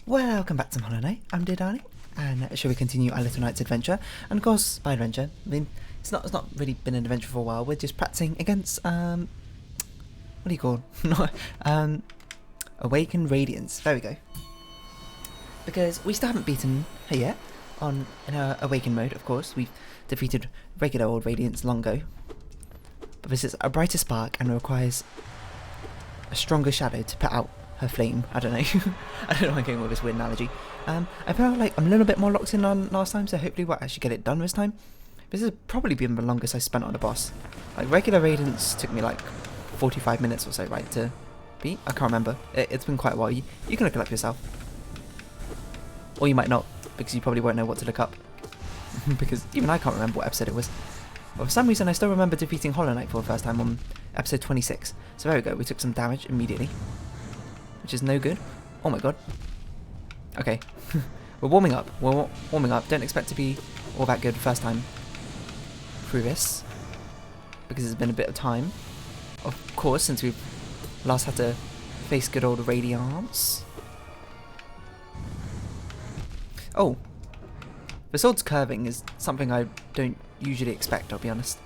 Welcome back to Hollow Knight. I'm dear darling, and shall we continue our little night's adventure? And of course, by adventure, I mean it's not really been an adventure for a while. We're just practicing against what do you call Awakened Radiance. There we go. Because we still haven't beaten her yet in her Awakened mode. Of course, we've defeated regular old Radiance long ago, but this is a brighter spark and requires a stronger shadow to put out her flame. I don't know. I don't know why I'm going with this weird analogy. I feel like I'm a little bit more locked in on last time, so hopefully we'll actually get it done this time. This has probably been the longest I spent on a boss. Like regular Radiance took me like 45 minutes or so, right, to beat? I can't remember. It's been quite a while. You can look it up yourself. Or you might not, because you probably won't know what to look up. Because even I can't remember what episode it was. But for some reason I still remember defeating Hollow Knight for the first time on episode 26. So there we go, we took some damage immediately, which is no good. Oh my god. Okay. We're warming up. We're warming up. Don't expect to be all that good first time through this, because it's been a bit of time, of course, since we've last had to face good old Radiance. Oh. The sword's curving is something I don't usually expect, I'll be honest.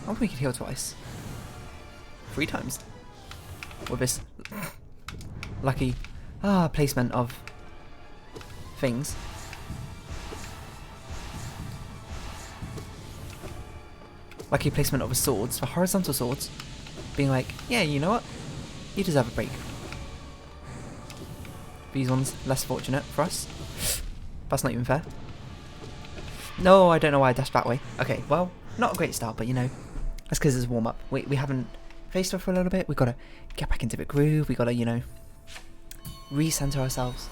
I wonder we could heal twice. 3 times. With this lucky placement of things. Lucky placement of the swords, the horizontal swords, being like, yeah, you know what? You deserve a break. These ones less fortunate for us. That's not even fair. No, I don't know why I dashed that way. Okay, well, not a great start, but you know, that's because it's a warm up. We haven't faced her for a little bit. We've got to get back into the groove. We've got to, you know, recenter ourselves.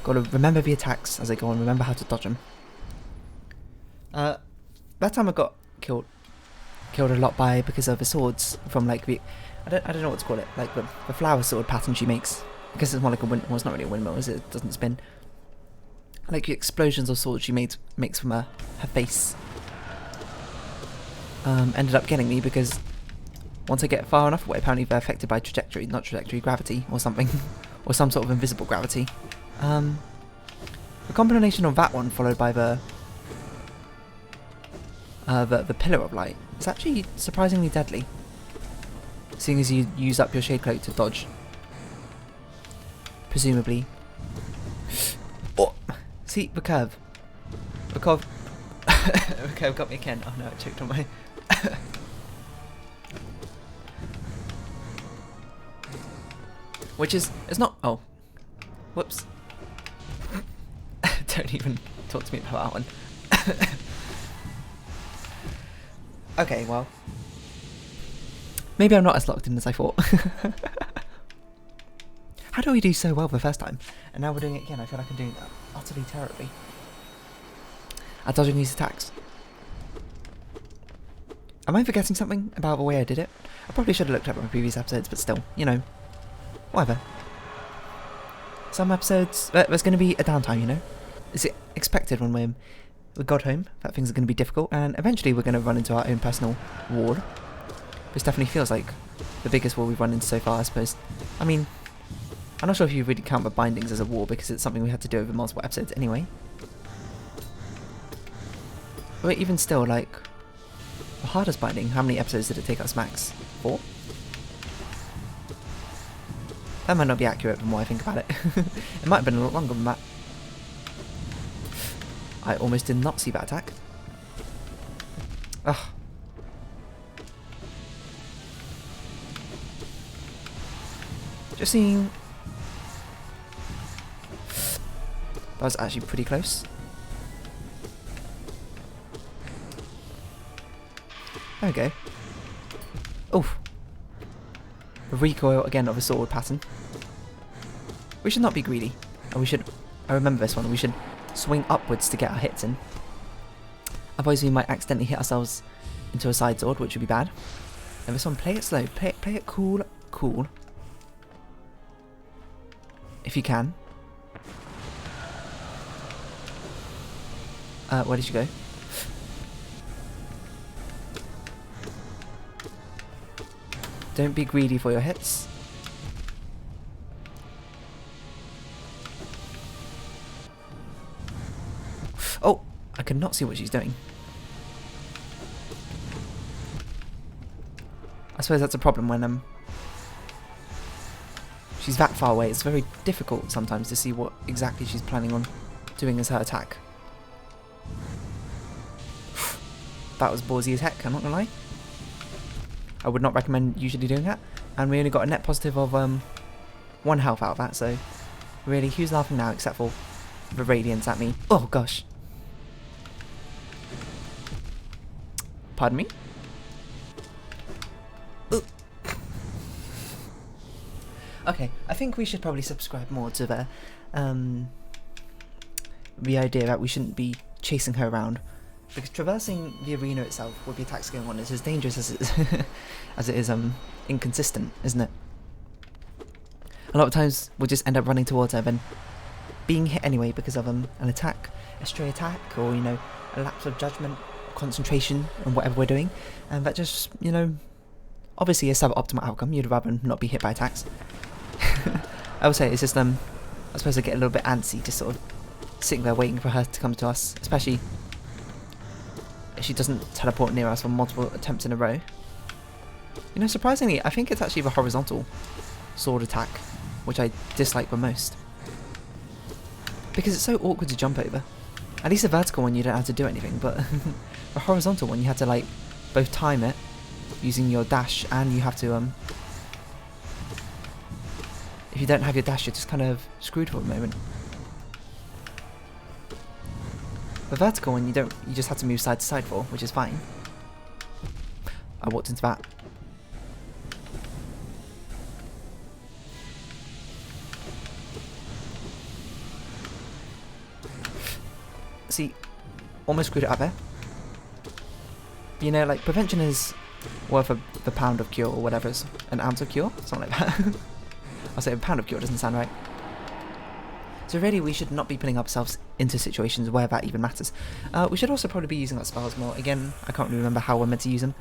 Got to remember the attacks as they go on. Remember how to dodge them. That time I got killed a lot because of the swords from like the I don't know what to call it, like the flower sword pattern she makes. I guess it's more like a windmill. Well, it's not really a windmill, is it? It doesn't spin. Like the explosions of swords she makes from her face. Ended up getting me because once I get far enough away, apparently they're affected by trajectory, not trajectory, gravity or something, or some sort of invisible gravity. The combination of that one followed by the pillar of light is actually surprisingly deadly, seeing as you use up your shade cloak to dodge. Presumably. Oh, see the curve. The curve. The curve got me again. Oh no, I choked on my. Which is, it's not. Oh, whoops. Don't even talk to me about that one. Okay, well, maybe I'm not as locked in as I thought. How do we do so well the first time, and now we're doing it again? I feel like I'm doing that utterly terribly at dodging these attacks. Am I forgetting something about the way I did it? I probably should have looked up my previous episodes, but still, you know, whatever. Some episodes, there's going to be a downtime, you know? Is it expected when we got home that things are going to be difficult, and eventually we're going to run into our own personal wall. This definitely feels like the biggest wall we've run into so far, I suppose. I mean, I'm not sure if you really count the bindings as a war, because it's something we had to do over multiple episodes anyway. But even still, like, the hardest binding, how many episodes did it take us max? 4? That might not be accurate the more I think about it. It might have been a lot longer than that. I almost did not see that attack. Ugh. Just seeing. That was actually pretty close. There we go. Oof. The recoil again of a sword pattern. We should not be greedy. And we should. I remember this one. We should swing upwards to get our hits in. Otherwise we might accidentally hit ourselves into a side sword, which would be bad. And this one, play it slow. Play it cool. If you can. Where did you go? Don't be greedy for your hits. Oh, I could not see what she's doing. I suppose that's a problem when she's that far away. It's very difficult sometimes to see what exactly she's planning on doing as her attack. That was ballsy as heck, I'm not gonna lie. I would not recommend usually doing that. And we only got a net positive of 1 health out of that, so really, who's laughing now except for the radiance at me? Oh gosh. Pardon me? Ooh. Okay, I think we should probably subscribe more to the idea that we shouldn't be chasing her around. Because traversing the arena itself with the attacks going on is as dangerous as it is inconsistent, isn't it? A lot of times we'll just end up running towards her, then being hit anyway because of an attack, a stray attack, or you know, a lapse of judgment, concentration, and whatever we're doing, and that just, you know, obviously a suboptimal outcome. You'd rather not be hit by attacks. I would say it's just I suppose I get a little bit antsy just sort of sitting there waiting for her to come to us, especially if she doesn't teleport near us for multiple attempts in a row. You know, surprisingly, I think it's actually the horizontal sword attack which I dislike the most, because it's so awkward to jump over. At least the vertical one you don't have to do anything, but the horizontal one you have to like both time it using your dash, and you have to if you don't have your dash you're just kind of screwed for a moment. The vertical one you just have to move side to side for, which is fine. I walked into that. See, almost screwed it up there. You know, like, prevention is worth the pound of cure, or whatever, it's an ounce of cure, something like that. I'll say a pound of cure doesn't sound right. So really, we should not be putting ourselves into situations where that even matters. We should also probably be using our spells more. Again, I can't really remember how we're meant to use them.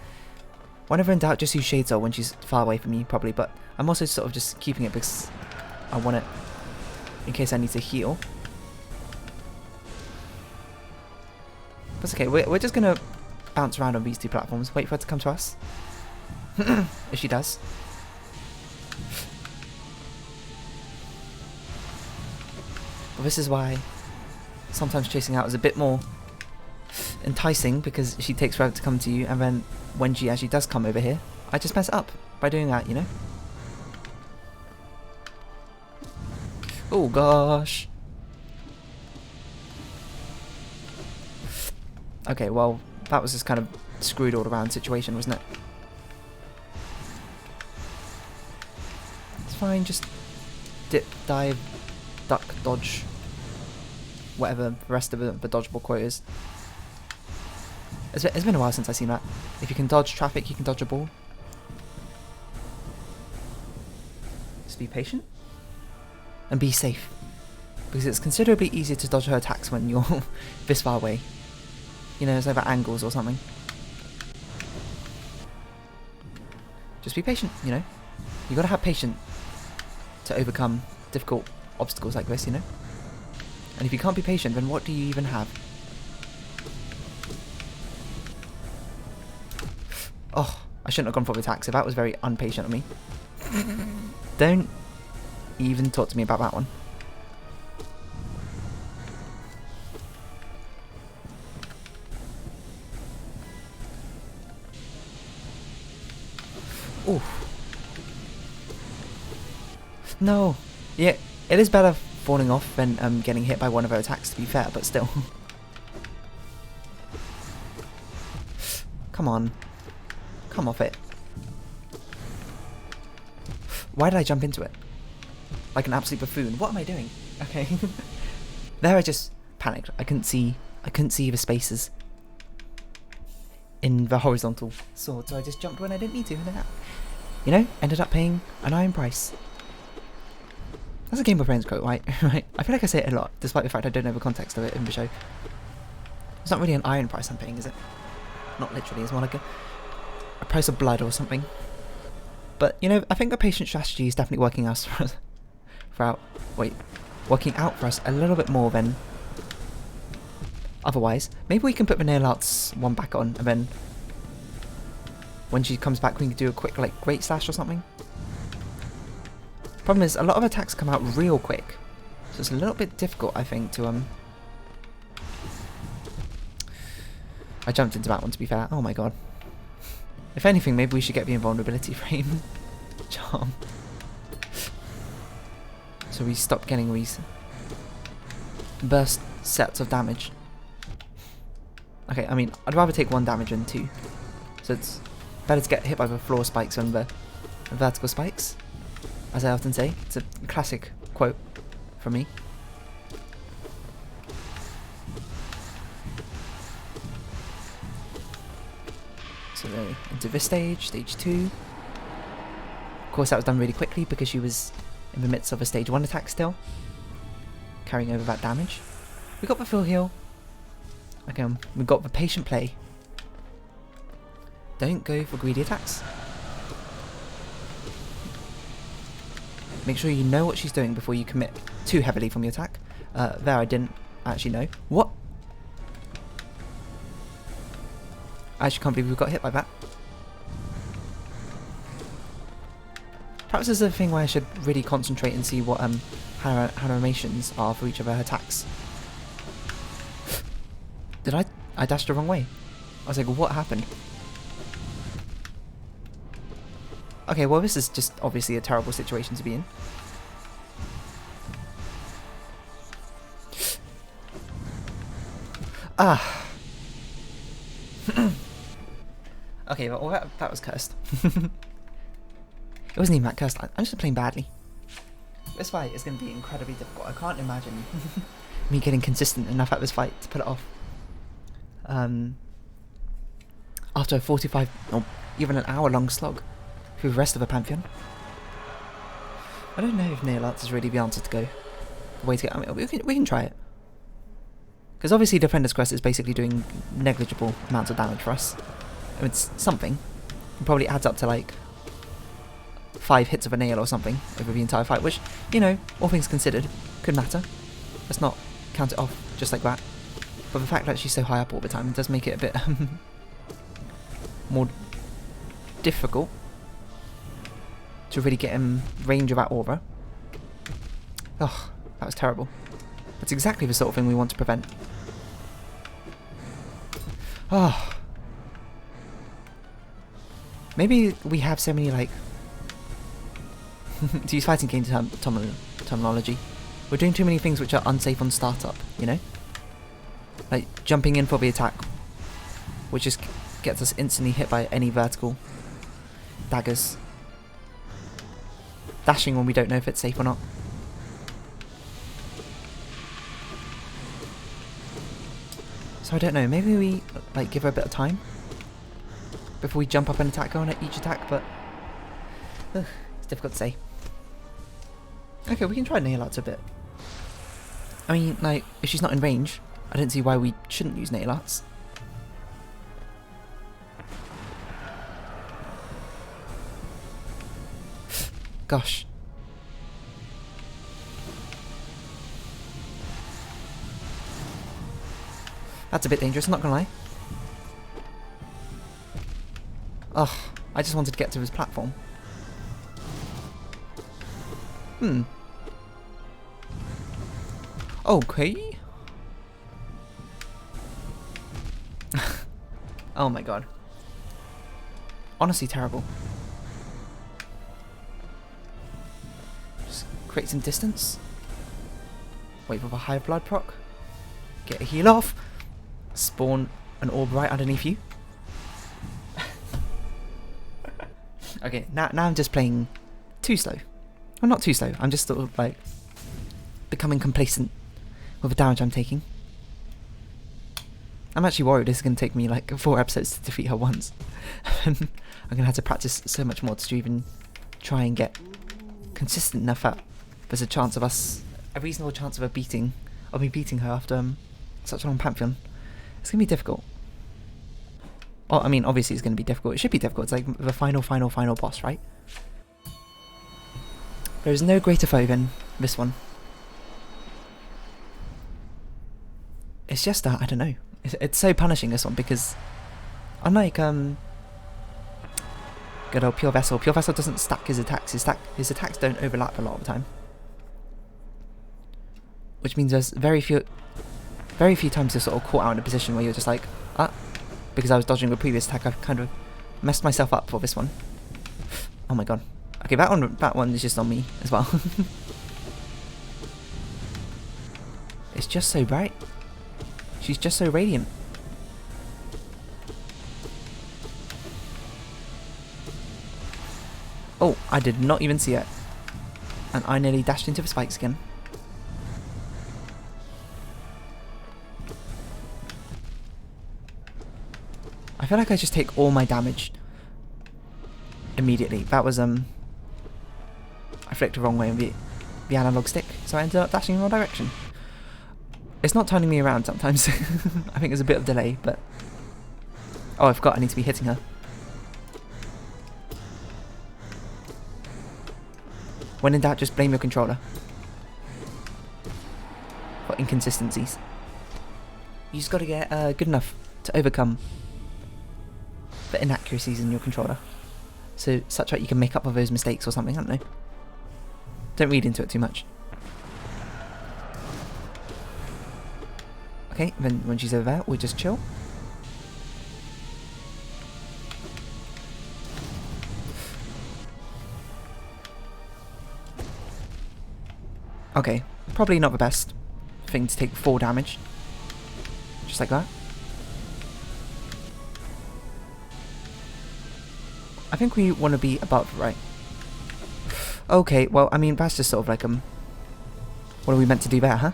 Whenever in doubt, just use Shade Soul when she's far away from you, probably, but I'm also sort of just keeping it because I want it in case I need to heal. That's okay, we're just gonna bounce around on these two platforms, wait for her to come to us. If she does. But this is why sometimes chasing out is a bit more enticing, because she takes forever to come to you, and then when she actually does come over here, I just mess it up by doing that, you know? Oh gosh. Okay, well, that was just kind of screwed all around situation, wasn't it? It's fine, just dip, dive, duck, dodge, whatever the rest of the dodgeable quote is. It's been a while since I've seen that. If you can dodge traffic, you can dodge a ball. Just be patient. And be safe. Because it's considerably easier to dodge her attacks when you're this far away. You know, it's like at angles or something. Just be patient, you know. You gotta have patience to overcome difficult obstacles like this, you know. And if you can't be patient, then what do you even have? Oh, I shouldn't have gone for the attack, so that was very unpatient of me. Don't even talk to me about that one. Ooh. No. Yeah, it is better falling off than getting hit by one of her attacks, to be fair, but still. Come on. Come off it. Why did I jump into it? Like an absolute buffoon. What am I doing? Okay. There I just panicked. I couldn't see the spaces in the horizontal sword, so I just jumped when I didn't need to. You know, ended up paying an iron price. That's a Game of Thrones quote, right? Right. I feel like I say it a lot, despite the fact I don't know the context of it in the show. It's not really an iron price I'm paying, is it? Not literally, it's more like a price of blood or something. But, you know, I think the patient strategy is definitely working out for us a little bit more than otherwise. Maybe we can put the nail arts one back on, and then when she comes back we can do a quick, like, great slash or something. Problem is, a lot of attacks come out real quick, so it's a little bit difficult, I think, to, I jumped into that one, to be fair. Oh my god. If anything, maybe we should get the invulnerability frame charm, so we stop getting these burst sets of damage. Okay, I mean, I'd rather take 1 damage than 2, so it's better to get hit by the floor spikes than the vertical spikes, as I often say. It's a classic quote from me. So into this stage, stage 2. Of course that was done really quickly because she was in the midst of a stage 1 attack still, carrying over that damage. We got the full heal. Okay, we got the patient play. Don't go for greedy attacks. Make sure you know what she's doing before you commit too heavily from your attack. There, I didn't actually know. What? I actually can't believe we got hit by that. Perhaps there's a thing where I should really concentrate and see what how her animations are for each of her attacks. Did I dashed the wrong way? I was like, what happened? Okay, well this is just obviously a terrible situation to be in. Ah. Okay, well that was cursed. It wasn't even that cursed. I'm just playing badly. This fight is going to be incredibly difficult. I can't imagine me getting consistent enough at this fight to pull it off. After a 45 or even an hour long slog through the rest of the Pantheon. I don't know if nail arts is really the answer to go. The way to get. I mean, we can try it. Because obviously Defender's Crest is basically doing negligible amounts of damage for us. I mean, it's something. It probably adds up to like 5 hits of a nail or something over the entire fight, which, you know, all things considered, could matter. Let's not count it off just like that. But the fact that she's so high up all the time does make it a bit more difficult to really get in range of that aura. Oh, that was terrible. That's exactly the sort of thing we want to prevent. Oh. Maybe we have so many, like, to use fighting game terminology, we're doing too many things which are unsafe on startup, you know? Like jumping in for the attack, which just gets us instantly hit by any vertical daggers. Dashing when we don't know if it's safe or not. So I don't know, maybe we like give her a bit of time before we jump up and attack her on each attack, but it's difficult to say. Okay, we can try nail arts a bit. I mean, like, if she's not in range, I don't see why we shouldn't use nail arts. Gosh. That's a bit dangerous, I'm not gonna lie. Ugh, I just wanted to get to his platform. Okay. Oh my god. Honestly terrible. Just create some distance. Wait for the high blood proc. Get a heal off. Spawn an orb right underneath you. Okay, now I'm just playing too slow. Well, not too slow. I'm just sort of like becoming complacent with the damage I'm taking. I'm actually worried this is going to take me like 4 episodes to defeat her once. I'm going to have to practice so much more to even try and get consistent enough that there's a reasonable chance of me beating her after such a long Pantheon. It's going to be difficult. Well, I mean, obviously it's going to be difficult. It should be difficult. It's like the final boss, right? There is no greater foe than this one. It's just that, I don't know. It's so punishing, this one, because unlike good old Pure Vessel doesn't stack his attacks. His attacks don't overlap a lot of the time. Which means there's very few times you're sort of caught out in a position where you're just like, because I was dodging the previous attack, I've kind of messed myself up for this one. Oh my god. Okay, that one is just on me as well. It's just so bright. She's just so radiant. Oh, I did not even see it. And I nearly dashed into the spikes again. I feel like I just take all my damage immediately. That was, I flicked the wrong way with the analog stick, so I ended up dashing in the wrong direction. It's not turning me around sometimes. I think there's a bit of delay, but... Oh, I forgot I need to be hitting her. When in doubt, just blame your controller for inconsistencies. You just gotta get good enough to overcome the inaccuracies in your controller. So, such that you can make up for those mistakes or something, I don't know. Don't read into it too much. Okay, then when she's over there, we'll just chill. Okay, probably not the best thing to take 4 damage. Just like that. I think we want to be above, right? Okay, well, I mean, that's just sort of like, what are we meant to do there, huh?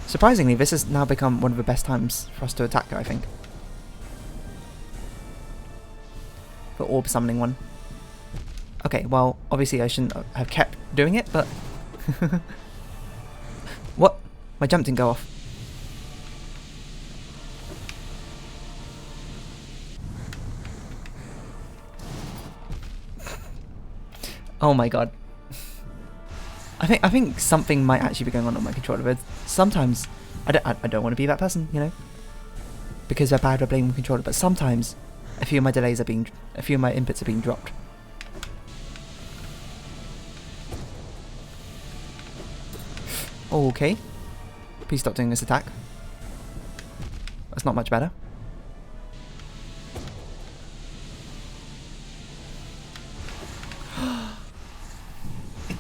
Surprisingly, this has now become one of the best times for us to attack her, I think. The orb summoning one. Okay, well, obviously I shouldn't have kept doing it, but... What? My jump didn't go off. Oh my god. I think something might actually be going on my controller, but sometimes I don't want to be that person, you know, because they're bad at blaming the controller. But sometimes a few of my inputs are being dropped. Okay, please stop doing this attack. That's not much better.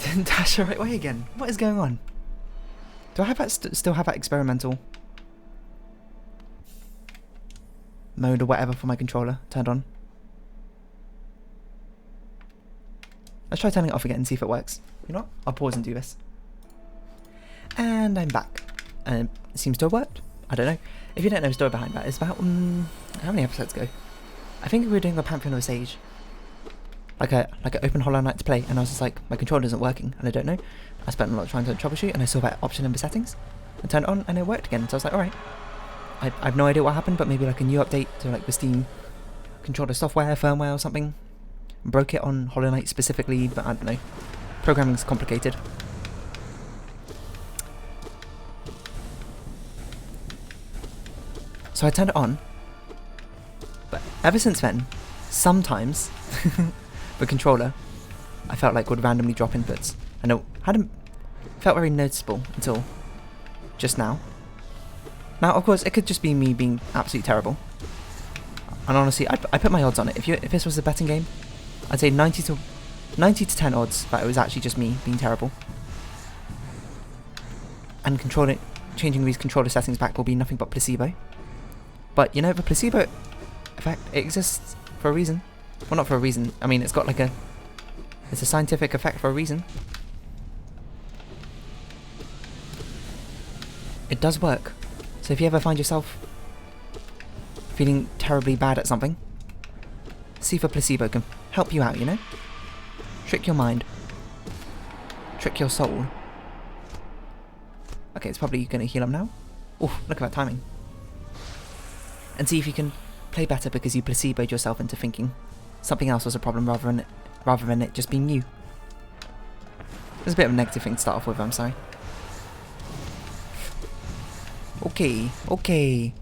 Didn't dash the right way again. What is going on? Do I have that still have that experimental mode or whatever for my controller turned on? Let's try turning it off again and see if it works. You know what? I'll pause and do this. And I'm back. And it seems to have worked. I don't know. If you don't know the story behind that, it's about how many episodes ago? I think we were doing a Pantheon of the Sage. Like an open Hollow Knight to play, and I was just like, my controller isn't working, and I don't know. I spent a lot trying to troubleshoot, and I saw that option in the settings, and turned it on, and it worked again. So I was like, alright. I have no idea what happened, but maybe like a new update to like the Steam controller software, firmware or something, broke it on Hollow Knight specifically, but I don't know. Programming's complicated. So I turned it on, but ever since then, sometimes the controller, I felt like, would randomly drop inputs, and it hadn't felt very noticeable until just now. Now, of course, it could just be me being absolutely terrible, and honestly, I put my odds on it. If this was a betting game, I'd say 90 to 10 odds that it was actually just me being terrible, and changing these controller settings back will be nothing but placebo. But you know, the placebo effect, it exists for a reason. Well, not for a reason. I mean, it's got like it's a scientific effect for a reason. It does work. So if you ever find yourself feeling terribly bad at something, see if a placebo can help you out, you know? Trick your mind. Trick your soul. Okay, it's probably going to heal him now. Oof, look at that timing. And see if you can play better because you placeboed yourself into thinking something else was a problem rather than it just being you. It's a bit of a negative thing to start off with, I'm sorry. Okay, okay.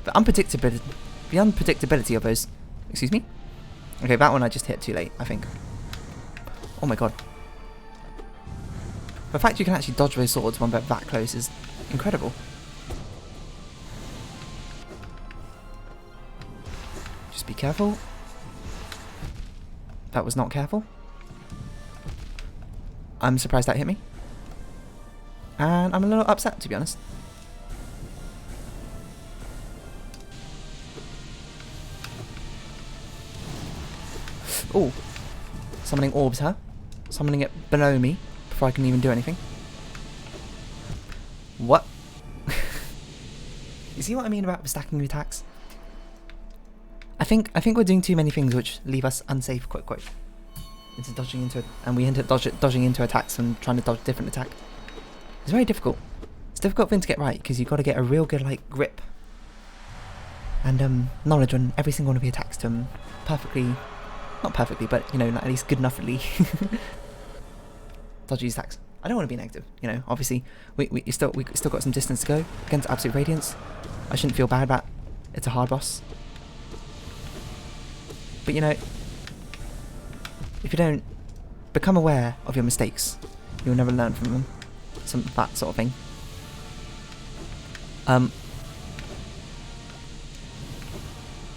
The unpredictability of those... Excuse me? Okay, that one I just hit too late, I think. Oh my god. The fact you can actually dodge those swords when they're that close is incredible. Just be careful. That was not careful. I'm surprised that hit me. And I'm a little upset, to be honest. Oh, summoning orbs, huh? Summoning it below me before I can even do anything. What? You see what I mean about stacking the attacks? I think we're doing too many things which leave us unsafe, quote quote. Into dodging into it, and we end up dodging into attacks and trying to dodge a different attack. It's very difficult. It's a difficult thing to get right because you've got to get a real good like grip and knowledge on every single one of the attacks to perfectly. Not perfectly, but, you know, at least good enoughly dodge these attacks. I don't want to be negative, you know, obviously, we still got some distance to go against Absolute Radiance. I shouldn't feel bad about it's a hard boss. But, you know, if you don't become aware of your mistakes, you'll never learn from them. That sort of thing.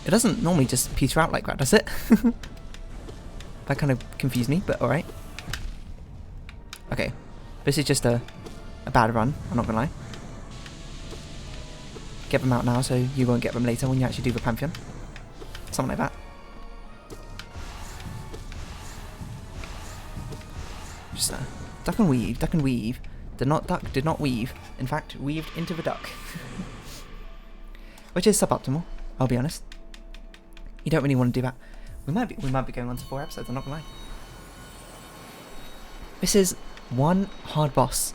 It doesn't normally just peter out like that, does it? That kind of confused me, but alright. Okay. This is just a bad run, I'm not gonna lie. Get them out now so you won't get them later when you actually do the Pantheon. Something like that. Just duck and weave, duck and weave. Did not duck, did not weave. In fact, weaved into the duck. Which is suboptimal, I'll be honest. You don't really want to do that. We might be going on to 4 episodes, I'm not gonna lie. This is one hard boss.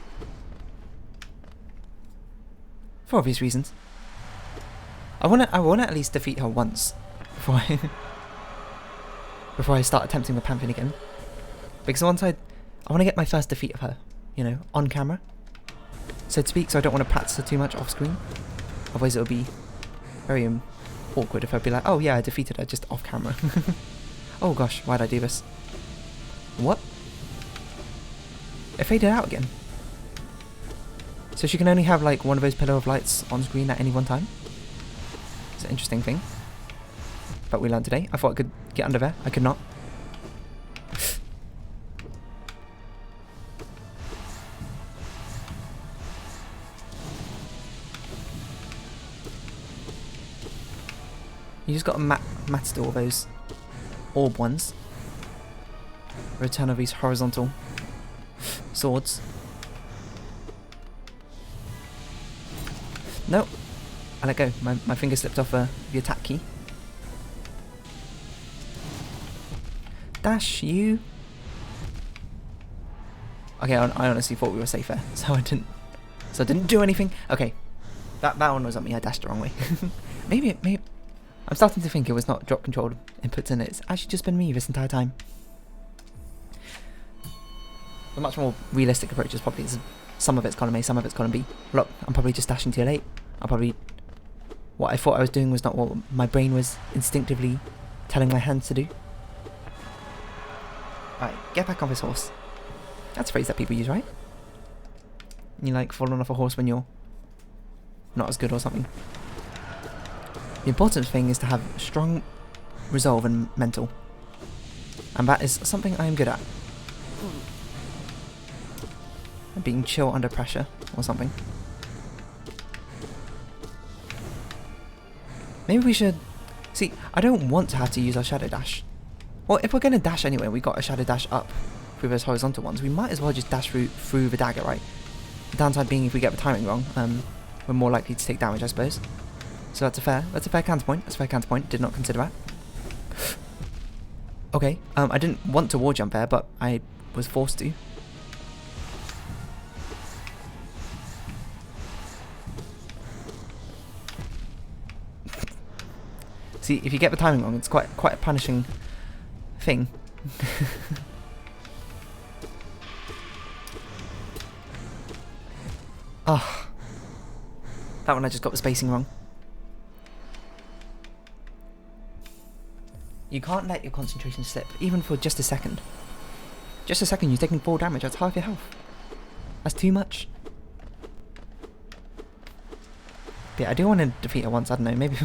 For obvious reasons. I wanna at least defeat her once before I start attempting the Pantheon again. Because once I wanna get my first defeat of her, you know, on camera, so to speak, so I don't want to practice her too much off screen. Otherwise it'll be very awkward if I'd be like, oh yeah, I defeated her just off camera. Oh gosh, why'd I do this? What? It faded out again. So she can only have like one of those pillar of lights on screen at any one time. It's an interesting thing. But we learned today. I thought I could get under there. I could not. You just got to master all those orb ones. Return of these horizontal swords. Nope. I let go. My finger slipped off the attack key. Dash you. Okay, I honestly thought we were safe there, so I didn't do anything. Okay, that one was on me. I dashed the wrong way. maybe. I'm starting to think it was not drop controlled inputs in it. It's actually just been me this entire time. A much more realistic approach is probably some of it's column A, some of it's column B. Look, I'm probably just dashing too late. What I thought I was doing was not what my brain was instinctively telling my hands to do. Alright, get back on this horse. That's a phrase that people use, right? You like falling off a horse when you're not as good or something. The important thing is to have strong resolve and mental. And that is something I am good at. And being chill under pressure or something. Maybe we should... See, I don't want to have to use our shadow dash. Well, if we're going to dash anyway, we got a shadow dash up through those horizontal ones. We might as well just dash through the dagger, right? The downside being if we get the timing wrong, we're more likely to take damage, I suppose. So that's a fair counterpoint. That's a fair counterpoint. Did not consider that. Okay, I didn't want to wall jump there, but I was forced to. See, if you get the timing wrong, it's quite a punishing thing. Oh, that one I just got the spacing wrong. You can't let your concentration slip, even for just a second. Just a second, you're taking 4 damage, that's half your health. That's too much. But yeah, I do want to defeat her once, I don't know, maybe...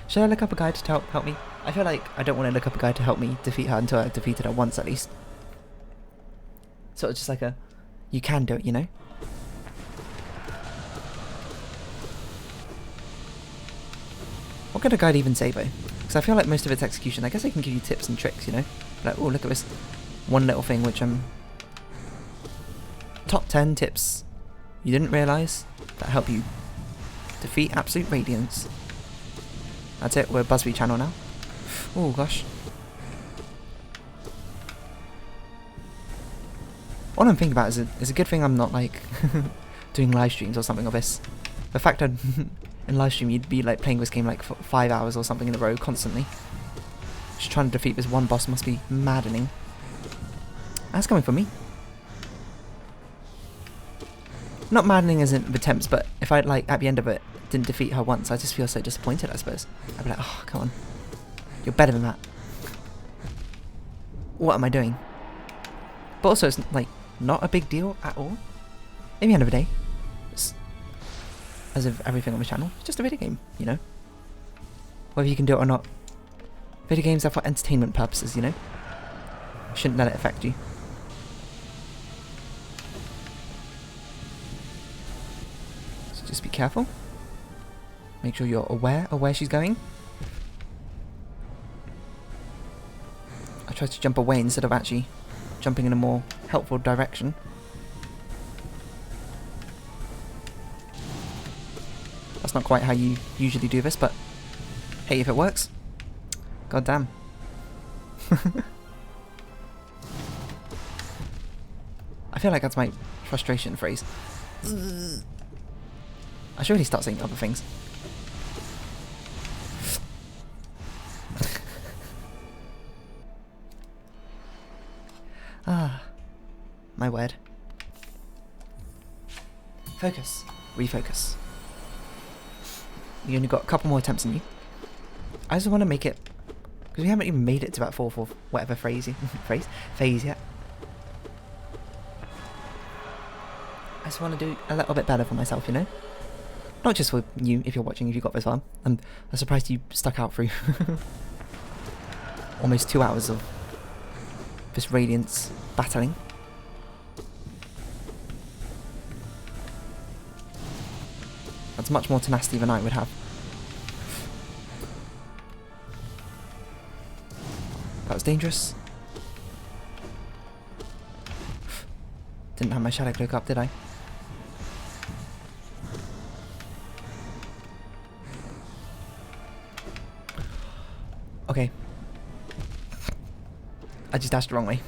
Should I look up a guide to help me? I feel like I don't want to look up a guide to help me defeat her until I've defeated her once at least. Sort of just like a... You can do it, you know? What could a guide even say though? Because I feel like most of it's execution. I guess I can give you tips and tricks, you know? Like, oh, look at this one little thing which top 10 tips you didn't realise that help you defeat absolute radiance. That's it, we're a BuzzFeed channel now. Oh gosh. All I'm thinking about is a good thing I'm not like doing live streams or something of this. The fact that in live stream you'd be like playing this game like for 5 hours or something in a row constantly. Just trying to defeat this one boss must be maddening. That's coming from me. Not maddening as in the attempts, but if I like at the end of it didn't defeat her once, I just feel so disappointed, I suppose. I'd be like, oh, come on. You're better than that. What am I doing? But also, it's like not a big deal at all. In the end of the day, it's, as of everything on the channel, it's just a video game, you know? Whether you can do it or not. Video games are for entertainment purposes, you know? Shouldn't let it affect you. So just be careful. Make sure you're aware of where she's going. I tried to jump away instead of actually jumping in a more helpful direction. That's not quite how you usually do this, but hey, if it works, god damn. I feel like that's my frustration phrase. I should really start saying other things. Ah, my word. Focus. Refocus. You only got a couple more attempts in you. I just want to make it, because we haven't even made it to that fourth or whatever phase yet. I just want to do a little bit better for myself, you know? Not just for you, if you're watching, if you got this far. I'm surprised you stuck out through almost 2 hours of this Radiance battling. That's much more tenacity than I would have. That was dangerous. Didn't have my shadow cloak up, did I? Okay. I just dashed the wrong way.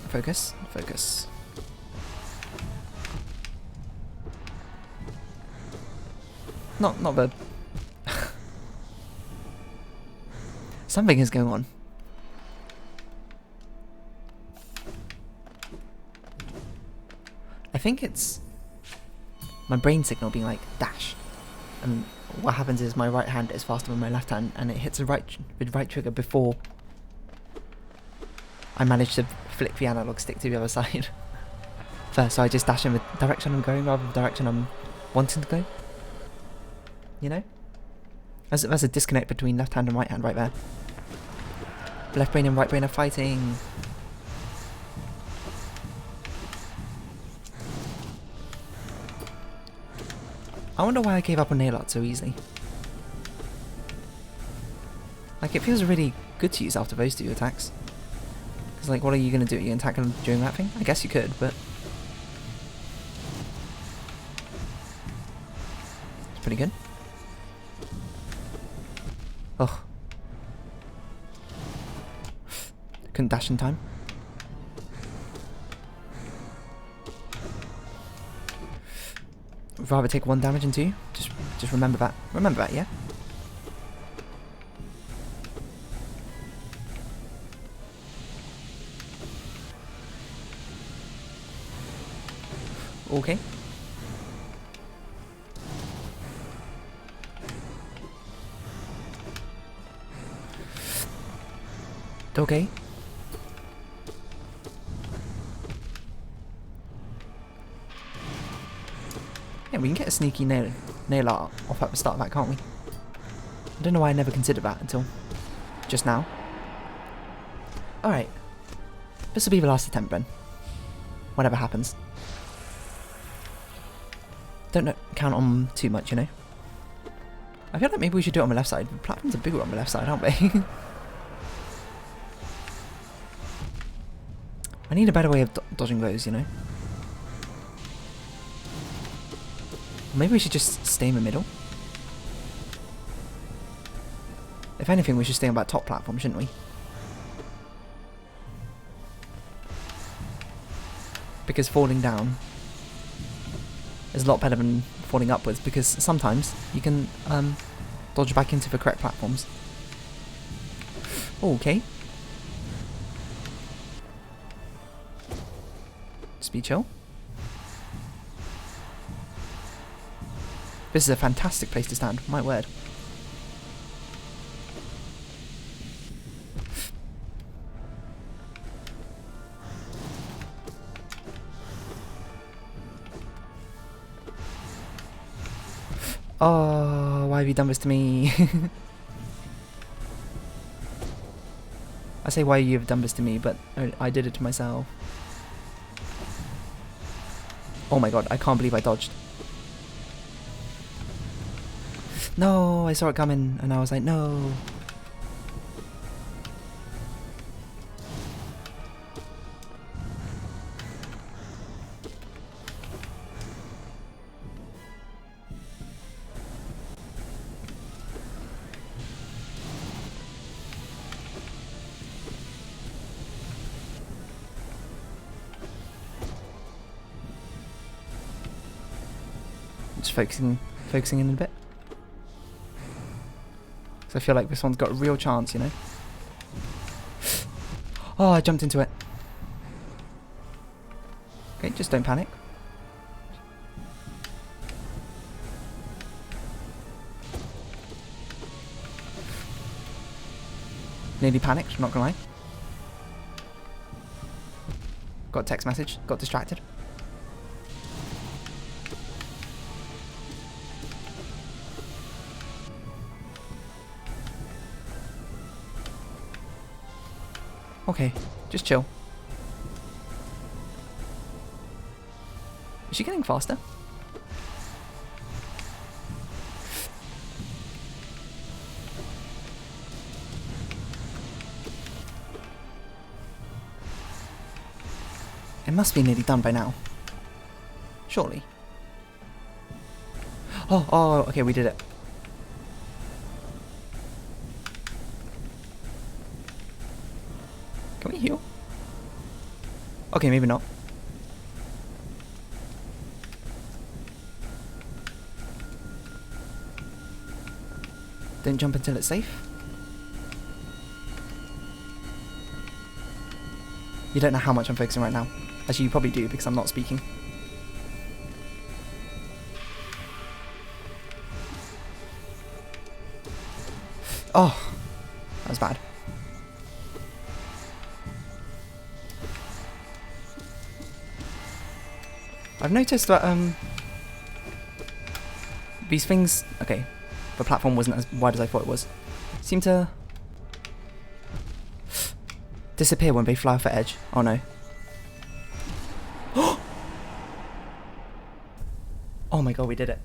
Focus, focus. Not the... Something is going on. I think it's my brain signal being like, dash. And what happens is my right hand is faster than my left hand and it hits the right trigger before I manage to flick the analog stick to the other side. First, so I just dash in the direction I'm going rather than the direction I'm wanting to go. You know? There's a disconnect between left hand and right hand right there. Left brain and right brain are fighting. I wonder why I gave up on nail art so easily. Like, it feels really good to use after those two attacks. Because, like, what are you going to do? Are you going to attack them during that thing? I guess you could, but... It's pretty good. Oh. Couldn't dash in time. Rather take 1 damage and 2. Just Just remember that. Remember that, yeah? Okay. Okay. Yeah, we can get a sneaky nail art off at the start of that, can't we? I don't know why I never considered that until just now. Alright. This will be the last attempt then. Whatever happens. Don't count on too much, you know? I feel like maybe we should do it on the left side. The platforms are bigger on the left side, aren't they? I need a better way of dodging those, you know? Maybe we should just stay in the middle. If anything, we should stay on that top platform, shouldn't we? Because falling down is a lot better than falling upwards, because sometimes you can dodge back into the correct platforms. Okay. Just be chill. This is a fantastic place to stand, my word. Oh, why have you done this to me? I say why you've done this to me, but I did it to myself. Oh my god, I can't believe I dodged. No, I saw it coming and I was like, no. Just focusing in a bit. So I feel like this one's got a real chance, you know. Oh, I jumped into it. Okay, just don't panic. Nearly panicked, I'm not gonna lie. Got a text message, got distracted. Okay, just chill. Is she getting faster? It must be nearly done by now. Surely. Oh, okay, we did it. Can we heal? Okay, maybe not. Don't jump until it's safe. You don't know how much I'm focusing right now. Actually, you probably do because I'm not speaking. Oh, that was bad. I've noticed that these things, okay, the platform wasn't as wide as I thought it was, seem to disappear when they fly off the edge. Oh no. Oh my god, we did it.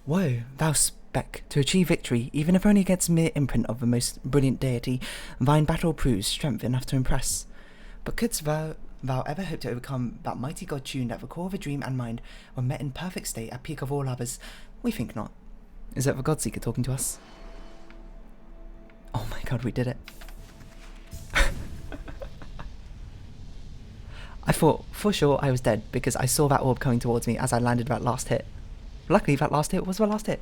Whoa, thou spec, to achieve victory, even if only against mere imprint of the most brilliant deity, thine battle proves strength enough to impress. But couldst thou ever hope to overcome that mighty god tuned at the core of a dream and mind, when met in perfect state at peak of all others? We think not. Is that the Godseeker talking to us? Oh my god, we did it. I thought for sure I was dead because I saw that orb coming towards me as I landed that last hit. Luckily, that last hit was the last hit.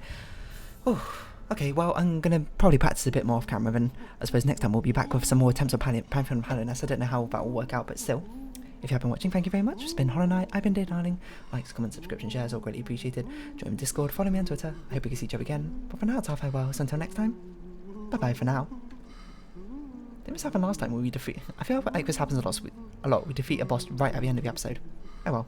Oh, okay, well, I'm going to probably practice a bit more off camera, and I suppose next time we'll be back with some more attempts of Pantheon Paladiness. I don't know how that will work out, but still, if you have been watching, thank you very much. It's been Horror Night. I've been Dave Darling. Likes, comments, subscription, shares, all greatly appreciated. Join me on Discord, follow me on Twitter. I hope we can see each other again. But for now, it's our farewell. So until next time, bye-bye for now. Didn't this happen last time where we defeat... I feel like this happens a lot. We defeat a boss right at the end of the episode. Oh well.